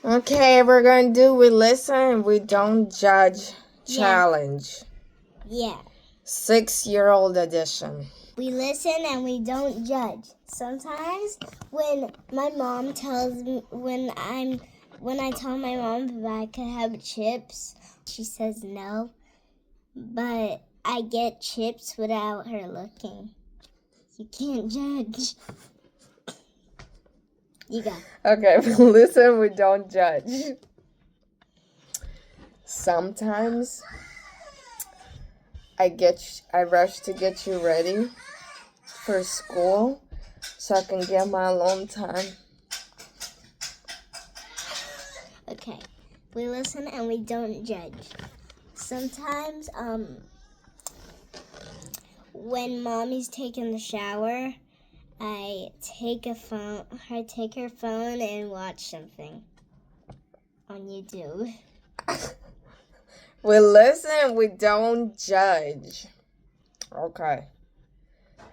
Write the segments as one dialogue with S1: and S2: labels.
S1: Okay, we're going to do we listen, we don't judge challenge.
S2: Yeah.
S1: 6-year-old edition.
S2: We listen and we don't judge. Sometimes when my mom tells me when I tell my mom that I could have chips, she says no. But I get chips without her looking. You can't judge. You go.
S1: Okay, we listen, we don't judge. Sometimes I rush to get you ready for school so I can get my alone time.
S2: Okay. We listen and we don't judge. Sometimes when mommy's taking the shower, I take her phone and watch something on YouTube.
S1: We listen, we don't judge. Okay.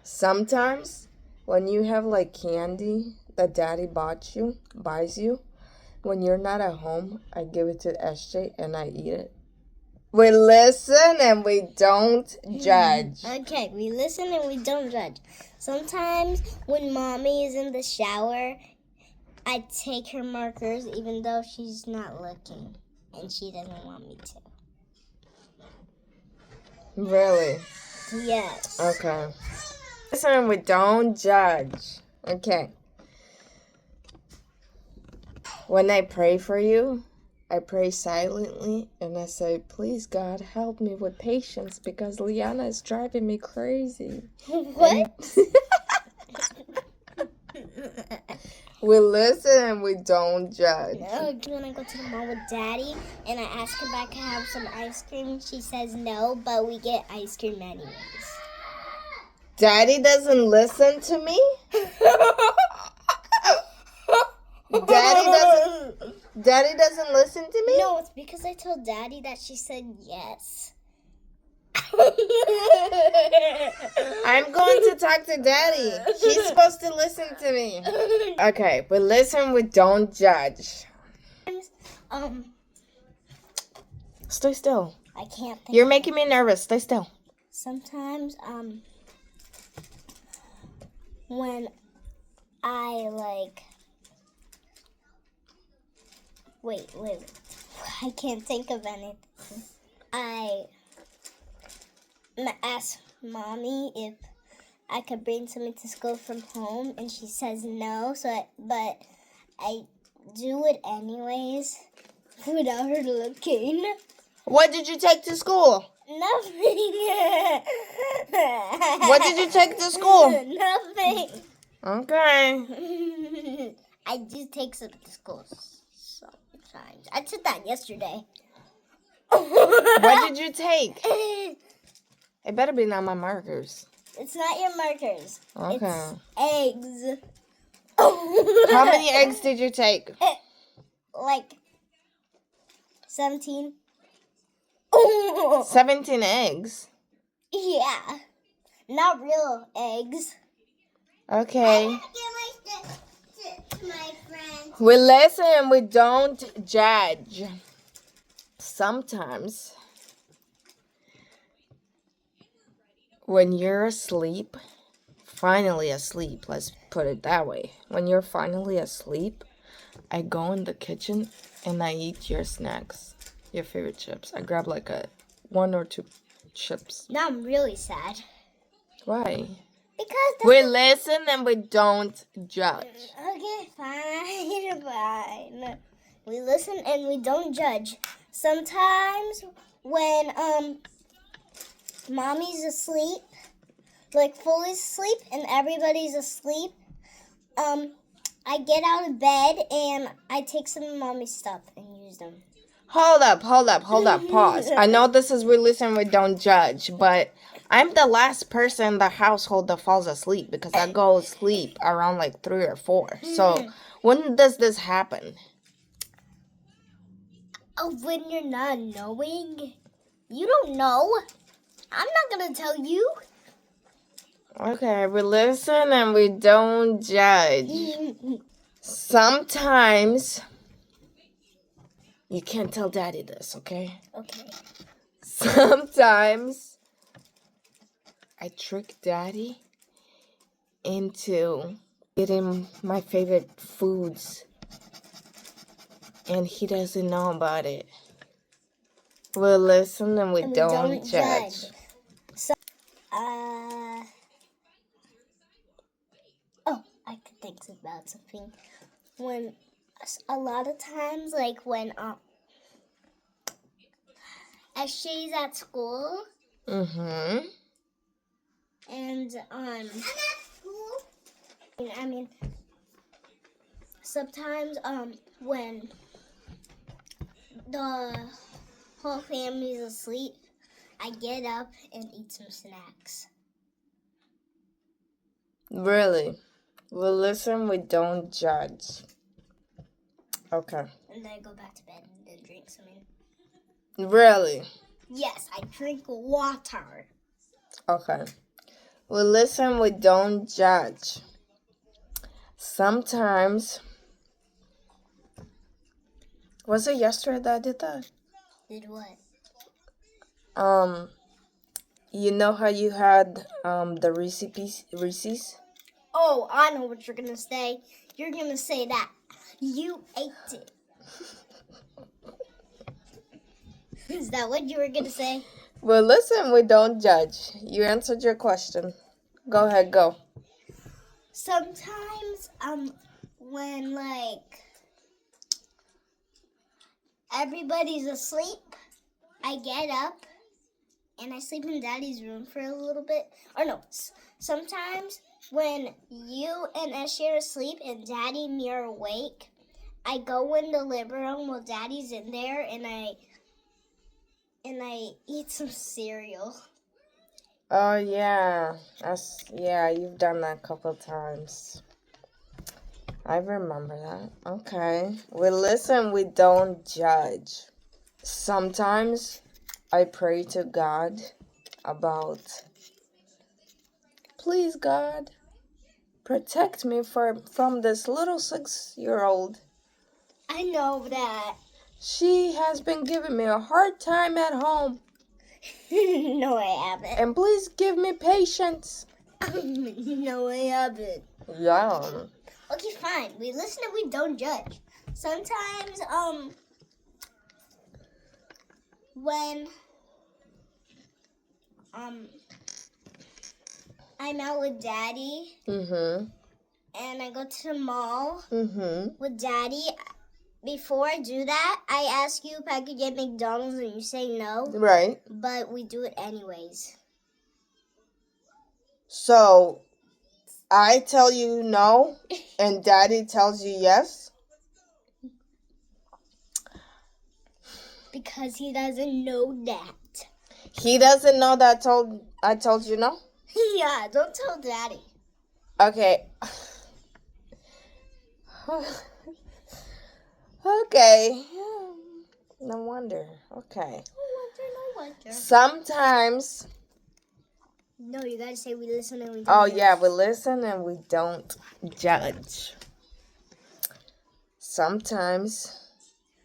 S1: Sometimes when you have like candy that daddy buys you, when you're not at home, I give it to SJ and I eat it. We listen and we don't judge.
S2: Okay, we listen and we don't judge. Sometimes when mommy is in the shower, I take her markers even though she's not looking and she doesn't want me to.
S1: Really?
S2: Yes.
S1: Okay. Listen and we don't judge. Okay. When I pray for you, I pray silently and I say, please God, help me with patience because Liana is driving me crazy.
S2: What?
S1: We listen and we don't judge.
S2: When I go to the mall with Daddy and I ask if I can have some ice cream, she says no, but we get ice cream anyways.
S1: Daddy doesn't listen to me? Daddy doesn't listen to me?
S2: No, it's because I told Daddy that she said yes.
S1: I'm going to talk to Daddy. He's supposed to listen to me. Okay, we listen, we don't judge. Stay still.
S2: I can't think.
S1: You're making me nervous. Stay still.
S2: Sometimes, when I wait, I can't think of anything. I ask mommy if I could bring something to school from home, and she says no. But I do it anyways without her looking.
S1: What did you take to school?
S2: Nothing.
S1: What did you take to school?
S2: Nothing.
S1: Okay.
S2: I do take some to school sometimes. I took that yesterday.
S1: What did you take? It better be not my markers.
S2: It's not your markers.
S1: Okay.
S2: It's eggs.
S1: How many eggs did you take?
S2: Like 17.
S1: 17 eggs.
S2: Yeah. Not real eggs.
S1: Okay. We listen, we don't judge. Sometimes when you're asleep, finally asleep, let's put it that way. When you're finally asleep, I go in the kitchen and I eat your snacks, your favorite chips. I grab like 1 or 2 chips.
S2: Now I'm really sad.
S1: Why?
S2: Because
S1: we listen and we don't judge.
S2: Okay, fine. We listen and we don't judge. Sometimes when mommy's asleep, like fully asleep, and everybody's asleep, I get out of bed and I take some of mommy's stuff and use them.
S1: Hold up, pause. I know this is we listen, we don't judge, but I'm the last person in the household that falls asleep because I go sleep around like 3 or 4. So when does this happen?
S2: Oh, when you're not knowing? You don't know. I'm not going to tell you.
S1: Okay, we listen and we don't judge. Sometimes You can't tell Daddy this, okay?
S2: Okay.
S1: Sometimes I trick Daddy into eating my favorite foods, and he doesn't know about it. We'll listen and we don't judge.
S2: So, I could think about something. When a lot of times, like when SJ's at school,
S1: Mm-hmm.
S2: and I mean, sometimes when the whole family's asleep, I get up and eat some snacks.
S1: Really? We'll listen, we don't judge. Okay.
S2: And then I go back to bed and then drink some.
S1: Really?
S2: Yes, I drink water.
S1: Okay. We'll listen, we don't judge. Sometimes. Was it yesterday that I did that?
S2: Did what?
S1: You know how you had the Reese's?
S2: Oh, I know what you're gonna say. You're gonna say that you ate it. Is that what you were gonna say?
S1: Well, listen, we don't judge. You answered your question. Go ahead, go.
S2: Sometimes, when everybody's asleep, I get up and I sleep in Daddy's room for a little bit. Or no, sometimes when you and Eshy are asleep and Daddy and me are awake, I go in the living room while Daddy's in there and I eat some cereal.
S1: Oh yeah, you've done that a couple times. I remember that. Okay. We listen, we don't judge. Sometimes I pray to God about, please God, protect me from this little 6-year-old.
S2: I know that.
S1: She has been giving me a hard time at home.
S2: No, I haven't.
S1: And please give me patience.
S2: No, I haven't.
S1: Yeah.
S2: Okay, fine. We listen and we don't judge. Sometimes, when I'm out with Daddy
S1: Mm-hmm.
S2: and I go to the mall
S1: Mm-hmm.
S2: with Daddy, before I do that, I ask you if I could get McDonald's and you say no.
S1: Right.
S2: But we do it anyways.
S1: So, I tell you no, and Daddy tells you yes?
S2: Because he doesn't know that.
S1: He doesn't know that I told you no?
S2: Yeah, don't tell Daddy.
S1: Okay. Okay. No wonder. Okay.
S2: No wonder.
S1: Sometimes.
S2: No, you gotta say we listen and we don't
S1: Oh,
S2: judge.
S1: yeah, we listen and we don't judge. Sometimes,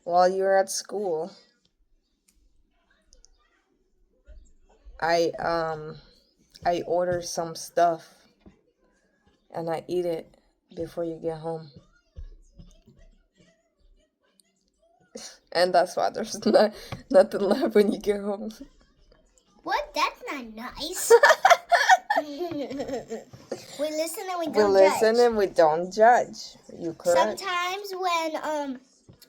S1: while you're at school, I order some stuff and I eat it before you get home. And that's why there's nothing left when you get home.
S2: What? That's not nice. We listen and we don't judge.
S1: We listen and we don't judge. You correct?
S2: Sometimes when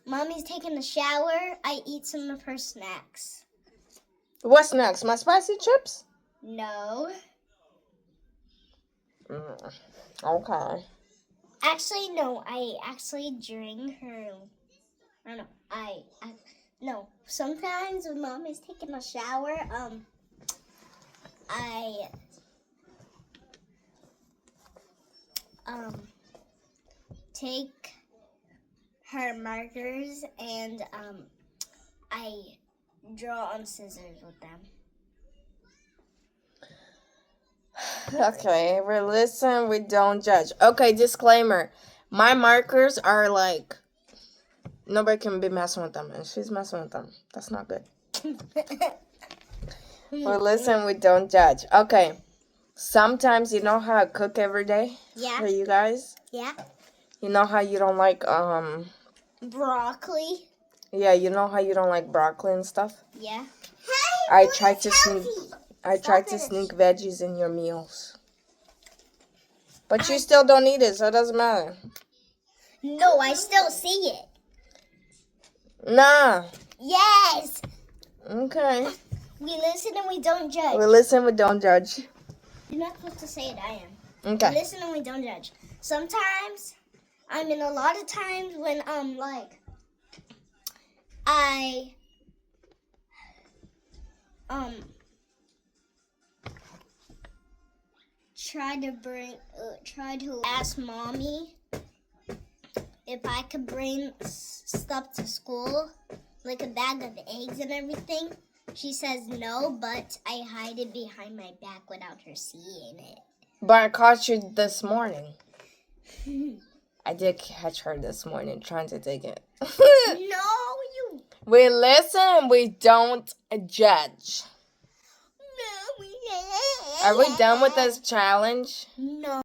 S2: Mommy's taking a shower, I eat some of her snacks.
S1: What's next? My spicy chips?
S2: No.
S1: Okay.
S2: Actually, no. I actually drink her. I don't know. No. Sometimes when Mommy's taking a shower, I take her markers and I draw on scissors with them.
S1: Okay, we listen, we don't judge. Okay, disclaimer. My markers are like nobody can be messing with them, and she's messing with them. That's not good. Well, listen, we don't judge. Okay. Sometimes, you know how I cook every day
S2: Yeah.
S1: for you guys?
S2: Yeah.
S1: You know how you don't like,
S2: Broccoli.
S1: yeah, you know how you don't like broccoli and stuff?
S2: Yeah.
S1: I tried to sneak veggies in your meals. But you still don't eat it, so it doesn't matter.
S2: No, I still see it.
S1: Nah.
S2: Yes.
S1: Okay.
S2: We listen and we don't judge.
S1: We listen, we don't judge.
S2: You're not supposed to say it, I am. We
S1: Okay.
S2: listen and we don't judge. Sometimes, a lot of times when, I, try to ask mommy if I could bring stuff to school, like a bag of eggs and everything. She says no, but I hide it behind my back without her seeing it.
S1: But I caught you this morning. I did catch her this morning trying to take it.
S2: No, you.
S1: We listen, we don't judge.
S2: No,
S1: Are we done with this challenge?
S2: No.